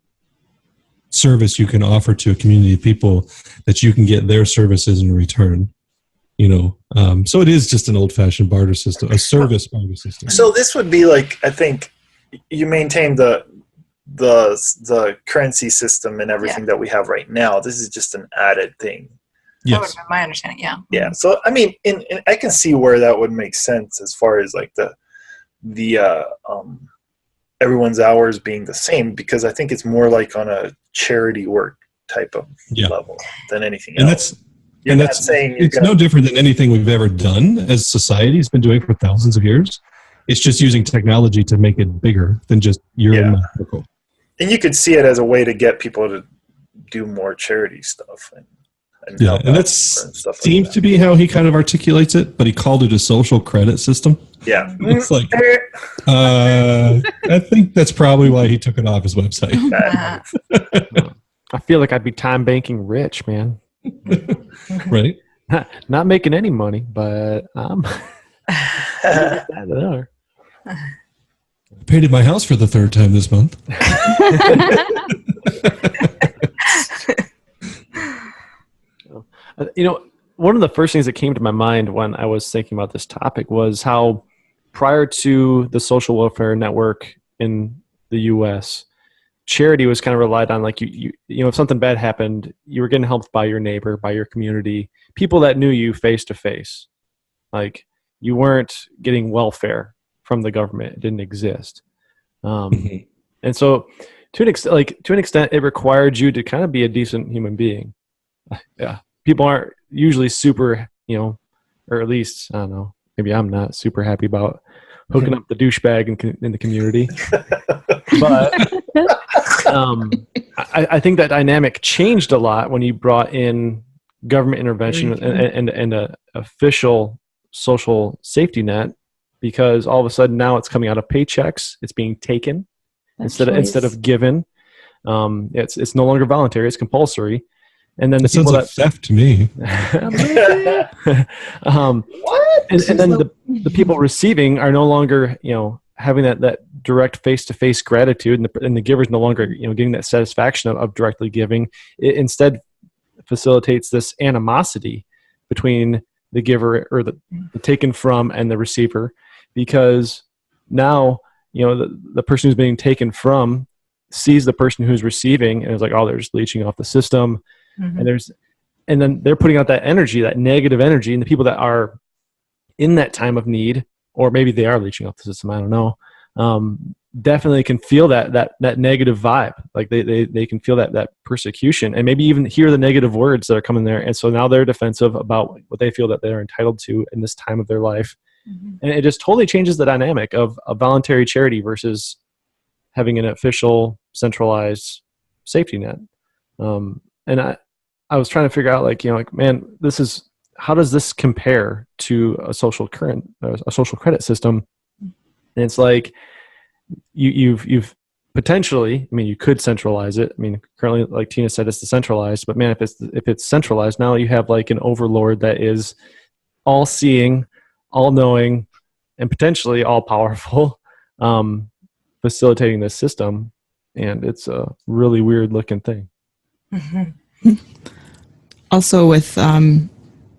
service you can offer to a community of people, that you can get their services in return. So it is just an old-fashioned barter system, a service barter system. So this would be like, I think you maintain the currency system and everything that we have right now. This is just an added thing. That would have been my understanding. Yeah. Yeah. So I mean, I can see where that would make sense as far as like the everyone's hours being the same, because I think it's more like on a charity work type of level than anything else. It's no different than anything we've ever done as society has been doing for thousands of years. It's just using technology to make it bigger than just your medical. And you could see it as a way to get people to do more charity stuff. And that seems to be how he kind of articulates it, but he called it a social credit system. Yeah. It's like, I think that's probably why he took it off his website. I feel like I'd be time banking rich, man. Right? Not making any money, but I'm I painted my house for the third time this month. One of the first things that came to my mind when I was thinking about this topic was how prior to the social welfare network in the U.S., charity was kind of relied on, like if something bad happened, you were getting helped by your neighbor, by your community, people that knew you face to face. Like you weren't getting welfare from the government; it didn't exist. And so, to an extent, it required you to kind of be a decent human being. Yeah, people aren't usually super, or at least I don't know. Maybe I'm not super happy about hooking up the douchebag in the community, but. I think that dynamic changed a lot when you brought in government intervention and a official social safety net, because all of a sudden now it's coming out of paychecks. It's being taken instead of given. It's no longer voluntary. It's compulsory. And then the people sounds like theft to me. What? And then the people receiving are no longer, having that direct face-to-face gratitude, and the giver's no longer, getting that satisfaction of directly giving. It instead facilitates this animosity between the giver or the taken from and the receiver, because now, the person who's being taken from sees the person who's receiving and is like, oh, they're just leeching off the system. Mm-hmm. And then they're putting out that energy, that negative energy, and the people that are in that time of need, or maybe they are leeching off the system, I don't know, definitely can feel that negative vibe. Like they can feel that persecution, and maybe even hear the negative words that are coming there. And so now they're defensive about what they feel that they're entitled to in this time of their life. Mm-hmm. And it just totally changes the dynamic of a voluntary charity versus having an official centralized safety net. And I was trying to figure out, man, how does this compare to a social credit system? And it's like you've potentially, you could centralize it. Currently, like Tina said, it's decentralized. But man, if it's centralized, now you have like an overlord that is all-seeing, all-knowing, and potentially all-powerful, facilitating this system, and it's a really weird-looking thing. Mm-hmm. Also, with one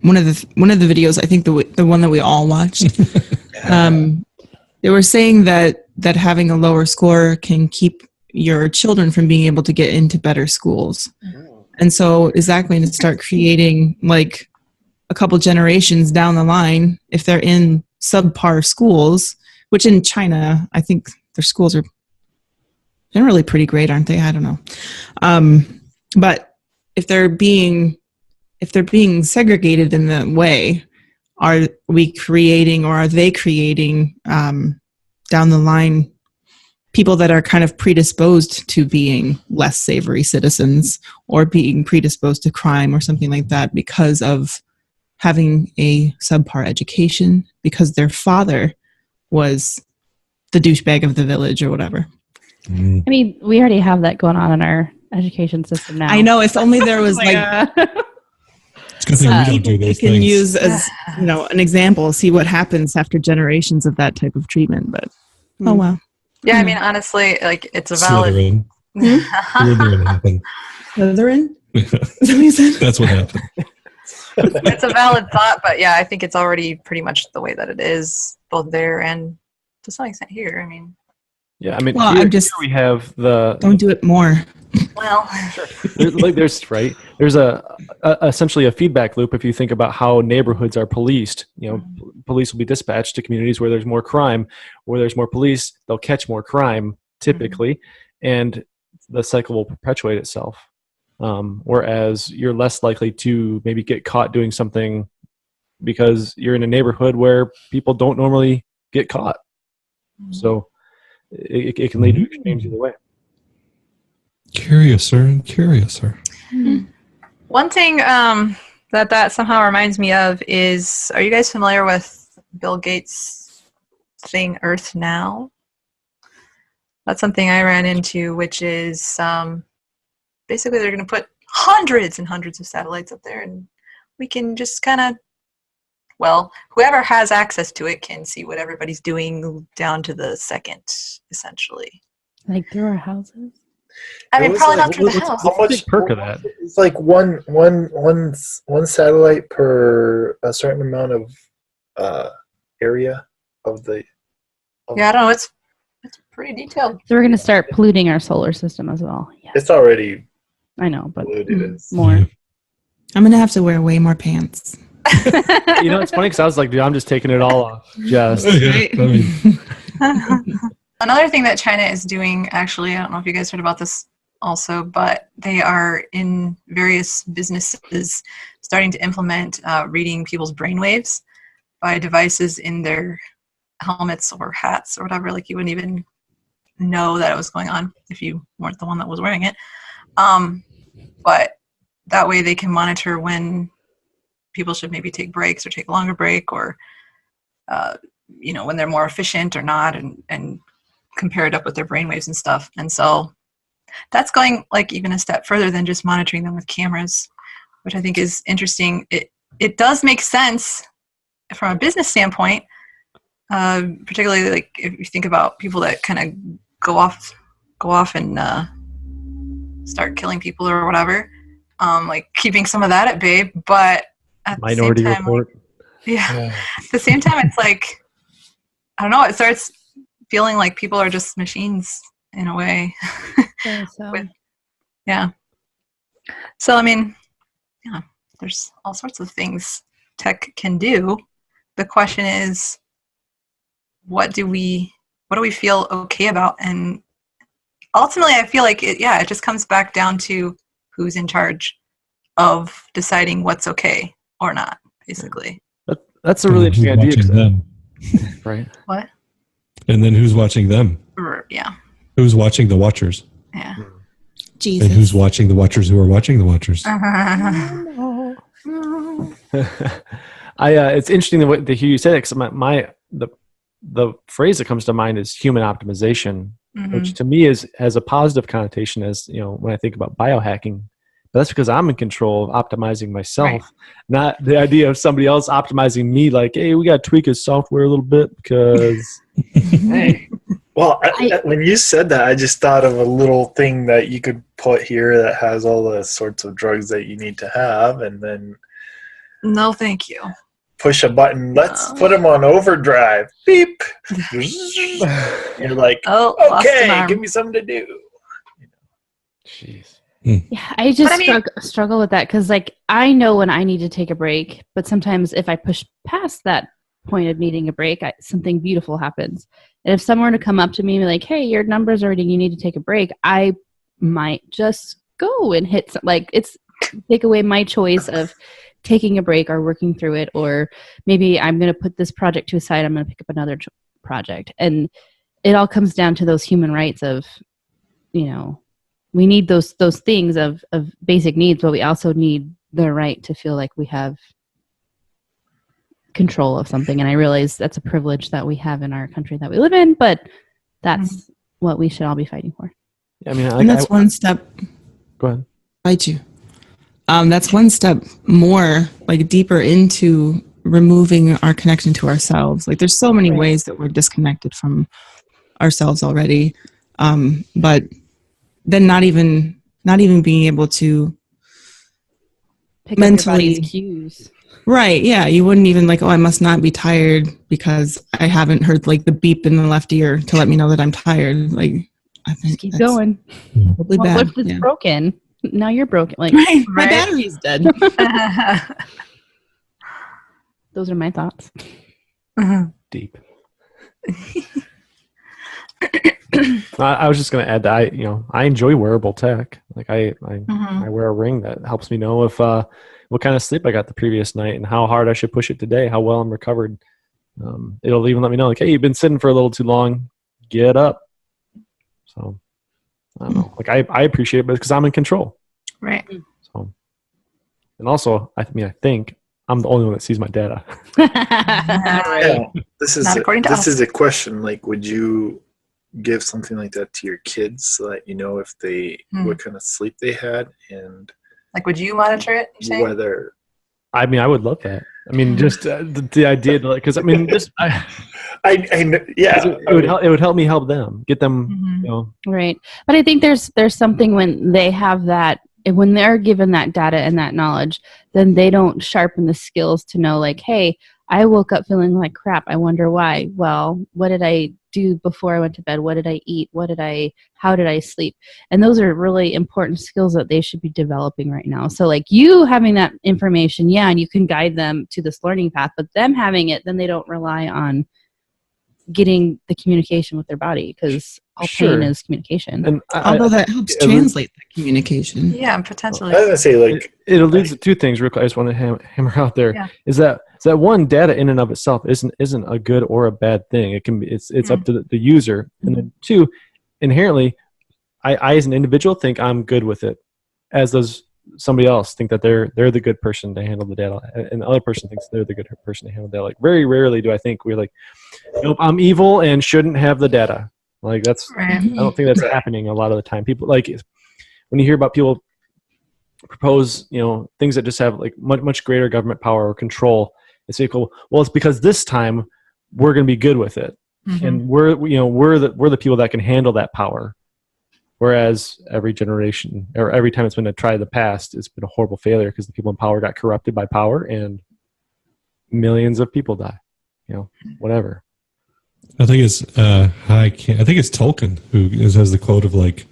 of the videos, I think the one that we all watched, they were saying that having a lower score can keep your children from being able to get into better schools. And so is that going to start creating, like, a couple generations down the line, if they're in subpar schools, which in China, I think their schools are generally pretty great, aren't they? I don't know. But if they're being segregated in that way, are we creating, or are they creating down the line people that are kind of predisposed to being less savory citizens or being predisposed to crime or something like that because of having a subpar education, because their father was the douchebag of the village or whatever. I mean, we already have that going on in our education system now. I know, if only there was like It's a good thing we don't do those can things. use as an example, see what happens after generations of that type of treatment. But oh well. Yeah, I mean, honestly, like it's a valid. Slytherin. Slytherin happened. Slytherin? That's what happened. It's a valid thought, but yeah, I think it's already pretty much the way that it is, both there and to some extent here. I mean, Yeah, I mean, Well, here, I'm just- here we have the Don't do it more. well, there's essentially a feedback loop if you think about how neighborhoods are policed. You know, police will be dispatched to communities where there's more crime. Where there's more police, they'll catch more crime typically, and the cycle will perpetuate itself. Whereas you're less likely to maybe get caught doing something because you're in a neighborhood where people don't normally get caught. So it can lead to extremes either way. Curiouser and curiouser. one thing that somehow reminds me of is, are you guys familiar with Bill Gates' thing, Earth Now? That's something I ran into, which is basically they're going to put hundreds and hundreds of satellites up there, and we can just kind of, well, whoever has access to it can see what everybody's doing down to the second, essentially. Like through our houses? I mean, It was probably like- not through the house. How much perk of that? It's like one satellite per a certain amount of area of the. Yeah, I don't know. It's pretty detailed. So we're going to start polluting our solar system as well. Yeah, It's already I know, but polluted. more. I'm going to have to wear way more pants. You know, it's funny because I was like, dude, I'm just taking it all off. Just Yeah, I mean, Another thing that China is doing, actually, I don't know if you guys heard about this also, but they are in various businesses starting to implement reading people's brainwaves by devices in their helmets or hats or whatever. Like, you wouldn't even know that it was going on if you weren't the one that was wearing it. But that way they can monitor when people should maybe take breaks or take a longer break, or when they're more efficient or not, and compare it up with their brainwaves and stuff. And so that's going like even a step further than just monitoring them with cameras, which I think is interesting. It does make sense from a business standpoint, particularly like if you think about people that kind of go off and start killing people or whatever, like keeping some of that at bay. But at Minority the same time, Report. at the same time, it's like, I don't know, it starts feeling like people are just machines in a way. So. Yeah. So, I mean, yeah, there's all sorts of things tech can do. The question is, what do we feel okay about? And ultimately, I feel like it just comes back down to who's in charge of deciding what's okay or not, basically. That's a really who's interesting idea. watching 'cause- them? What? And then who's watching them? Yeah. Who's watching the watchers? Yeah. Jesus. And who's watching the watchers who are watching the watchers? It's interesting the hear you say that, because the phrase that comes to mind is human optimization, which to me has a positive connotation, as when I think about biohacking. But that's because I'm in control of optimizing myself, Right. not the idea of somebody else optimizing me. Like, hey, we got to tweak his software a little bit because hey. Well, when you said that, I just thought of a little thing that you could put here that has all the sorts of drugs that you need to have, and then No, thank you. push a button. Let's No. put them on overdrive. Beep. You're like, Oh, lost an okay, arm. give me something to do. Jeez. Yeah, I just But I mean- struggle with that because, like, I know when I need to take a break, but sometimes if I push past that point of needing a break, something beautiful happens. And if someone were to come up to me and be like, "Hey, your numbers are reading, you need to take a break," I might just go and hit some, like, it's take away my choice of taking a break or working through it, or maybe I'm going to put this project to a side, I'm going to pick up another project. And it all comes down to those human rights of, we need those things of basic needs, but we also need the right to feel like we have control of something. And I realize that's a privilege that we have in our country that we live in, but that's what we should all be fighting for. I mean, and that's one step. Go ahead. Bite you. That's one step more, like deeper into removing our connection to ourselves. Like there's so many ways that we're disconnected from ourselves already, but then not even being able to Pick mentally up your body's cues. Right. Yeah. You wouldn't even like, I must not be tired because I haven't heard like the beep in the left ear to let me know that I'm tired. Like, I think just keep going. Probably Well, bad. what if it's broken? Now you're broken. Like, Right. My battery's dead. Those are my thoughts. Deep. I was just going to add that I enjoy wearable tech. Like I wear a ring that helps me know if what kind of sleep I got the previous night and how hard I should push it today, how well I'm recovered. It'll even let me know, like, hey, you've been sitting for a little too long. Get up. So I don't know. Like I appreciate it because I'm in control. Right. So, and also, I think I'm the only one that sees my data. Yeah, this is a question. Like, would you give something like that to your kids so that if they what kind of sleep they had, and like, would you monitor it? You're saying? Whether I would love that. I mean, just the idea, because I mean, just it would help me help them, get them, Right. But I think there's something when they have that, when they're given that data and that knowledge, then they don't sharpen the skills to know, like, hey, I woke up feeling like crap. I wonder why. Well, what did I do before I went to bed? What did I eat? How did I sleep? And those are really important skills that they should be developing right now. So like you having that information, and you can guide them to this learning path, but them having it, then they don't rely on getting the communication with their body, because all pain is communication. And although that helps translate that communication. Yeah, potentially. I was gonna say, like, it alludes to two things real quick. I just want to hammer out there. Yeah. Is that one, data in and of itself isn't a good or a bad thing. It can be, it's up to the user. And then two, inherently, I as an individual think I'm good with it, as does somebody else think that they're the good person to handle the data, and the other person thinks they're the good person to handle data. Like, very rarely do I think we're like, nope, I'm evil and shouldn't have the data. Like, that's I don't think that's happening a lot of the time. People, like, when you hear about people propose things that just have like much greater government power or control, it's like, well, it's because this time we're going to be good with it, and we're the people that can handle that power. Whereas every generation or every time it's been tried in the past, it's been a horrible failure because the people in power got corrupted by power and millions of people die. Whatever. I think it's Tolkien who has the quote of like,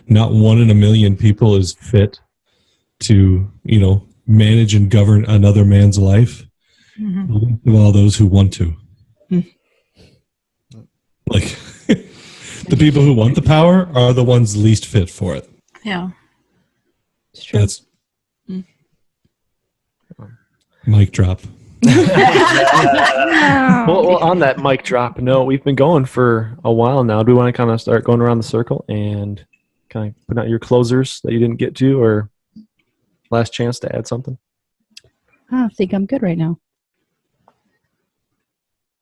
not one in a million people is fit to manage and govern another man's life. Of all those who want to. Like, the people who want the power are the ones least fit for it. Yeah. It's true. That's mic drop. Well, on that mic drop note, we've been going for a while now. Do we want to kind of start going around the circle and kind of put out your closers that you didn't get to, or last chance to add something? I think I'm good right now.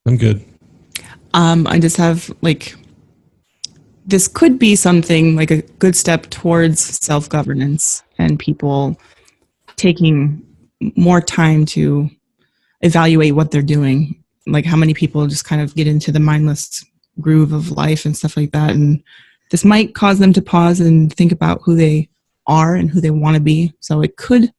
I'm good. I just have like, this could be something like a good step towards self-governance and people taking more time to evaluate what they're doing. Like, how many people just kind of get into the mindless groove of life and stuff like that. And this might cause them to pause and think about who they are and who they want to be. So it could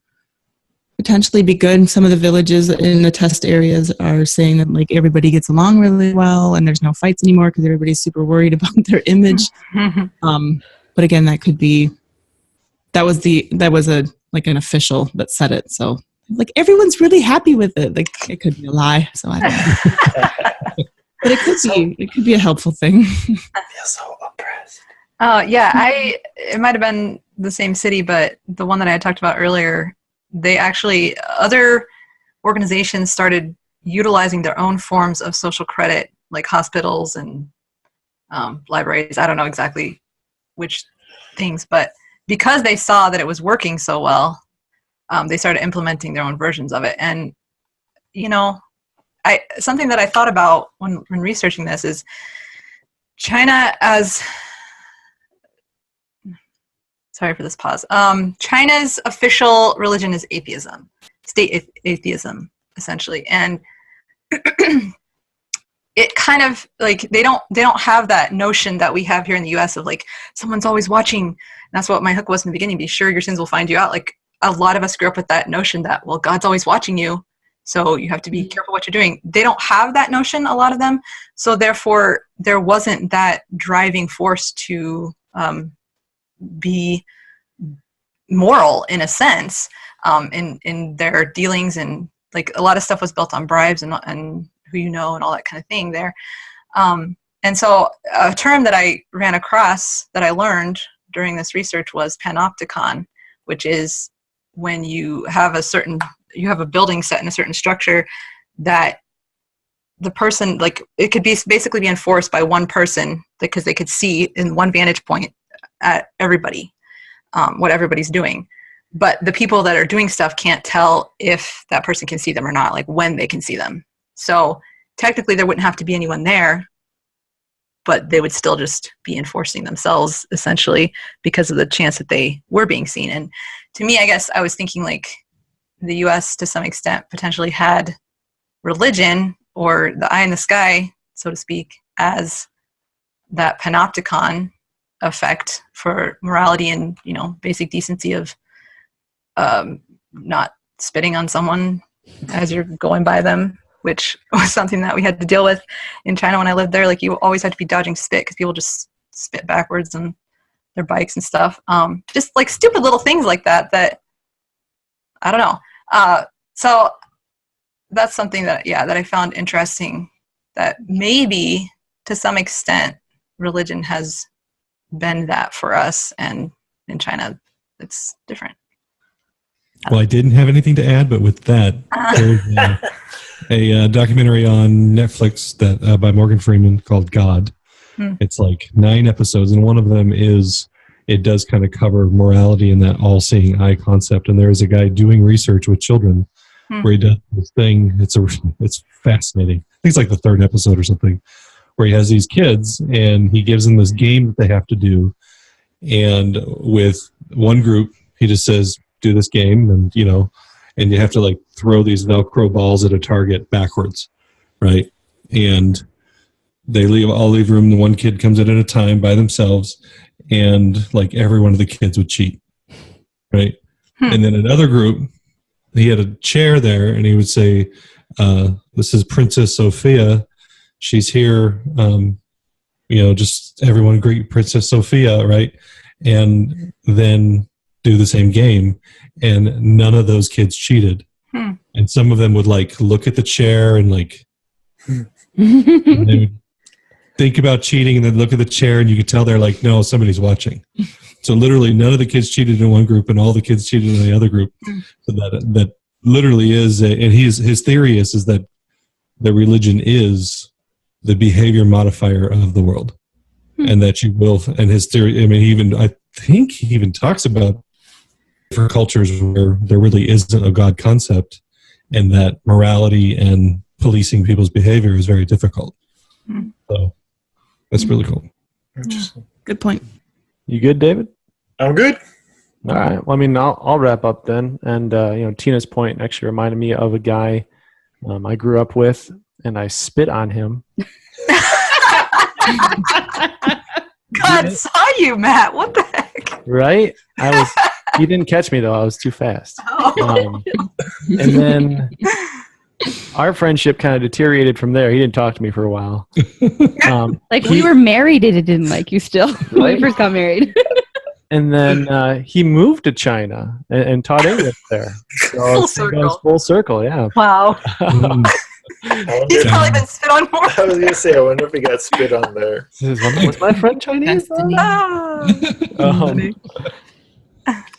potentially be good. Some of the villages in the test areas are saying that like everybody gets along really well and there's no fights anymore because everybody's super worried about their image. But again, that was an official that said it. So like everyone's really happy with it. Like, it could be a lie. So I don't know. But it could be a helpful thing. I feel so oppressed. Oh yeah, it might have been the same city, but the one that I had talked about earlier, they actually, other organizations started utilizing their own forms of social credit, like hospitals and libraries. I don't know exactly which things, but because they saw that it was working so well, they started implementing their own versions of it. And, you know, something that I thought about when researching this is China as, sorry for this pause. China's official religion is atheism, state atheism, essentially. And it kind of like, they don't have that notion that we have here in the US of like, someone's always watching. And that's what my hook was in the beginning. Be sure your sins will find you out. Like a lot of us grew up with that notion that, well, God's always watching you, so you have to be careful what you're doing. They don't have that notion, a lot of them. So therefore, there wasn't that driving force to be moral in a sense in their dealings, and like a lot of stuff was built on bribes and who you know and all that kind of thing there. And so a term that I ran across that I learned during this research was panopticon, which is when you have a building set in a certain structure that the person, like it could be basically be enforced by one person because they could see in one vantage point at everybody, what everybody's doing. But the people that are doing stuff can't tell if that person can see them or not, like when they can see them. So technically there wouldn't have to be anyone there, but they would still just be enforcing themselves essentially because of the chance that they were being seen. And to me, I guess I was thinking like the US to some extent potentially had religion or the eye in the sky, so to speak, as that panopticon effect for morality and, you know, basic decency of not spitting on someone as you're going by them, which was something that we had to deal with in China when I lived there. Like you always had to be dodging spit because people just spit backwards on their bikes and stuff. Just like stupid little things like that I don't know. So that's something that I found interesting, that maybe to some extent religion has been that for us, and in China it's different. Well, I didn't have anything to add, but with that, there's a documentary on Netflix that by Morgan Freeman called God. It's like 9 episodes, and one of them it does kind of cover morality and that all-seeing eye concept. And there is a guy doing research with children where he does this thing. It's fascinating. I think it's like the 3rd episode or something, where he has these kids and he gives them this game that they have to do. And with one group, he just says, do this game, and you have to like throw these Velcro balls at a target backwards, right? And they all leave room. The one kid comes in at a time by themselves, and like every one of the kids would cheat, right? And then another group, he had a chair there, and he would say, "This is Princess Sophia. She's here. Just everyone greet Princess Sophia, right?" And then do the same game, and none of those kids cheated. And some of them would like look at the chair and like and they would think about cheating, and then look at the chair, and you could tell they're like, no, somebody's watching. So literally none of the kids cheated in one group and all the kids cheated in the other group. So that literally is and his theory is that the religion is the behavior modifier of the world. And that you will, and his theory, I think he even talks about different cultures where there really isn't a God concept, and that morality and policing people's behavior is very difficult. So that's really cool. Interesting. Good point. You good, David? I'm good. All right. Well, I'll wrap up then. And Tina's point actually reminded me of a guy I grew up with, and I spit on him. God saw you, Matt. What the heck? Right? He didn't catch me though. I was too fast. Oh. And then our friendship kind of deteriorated from there. He didn't talk to me for a while. We were married and it didn't like you still when we first got married. And then he moved to China and taught English there. So Full circle. Full circle, yeah. Wow. He's probably been spit on more. I was gonna say, I wonder if he got spit on there. Was my friend Chinese?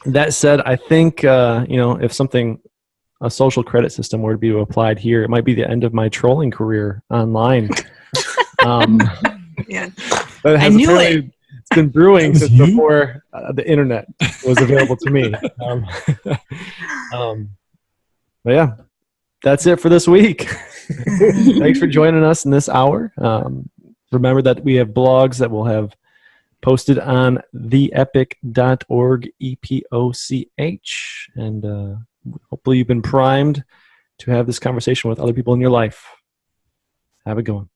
That said, I think if a social credit system were to be applied here, it might be the end of my trolling career online. Yeah. I knew it. It's been brewing since before the internet was available to me. But yeah, that's it for this week. Thanks for joining us in this hour. Remember that we have blogs that we'll have posted on theepoch.org, EPOCH, and hopefully you've been primed to have this conversation with other people in your life. Have a good one.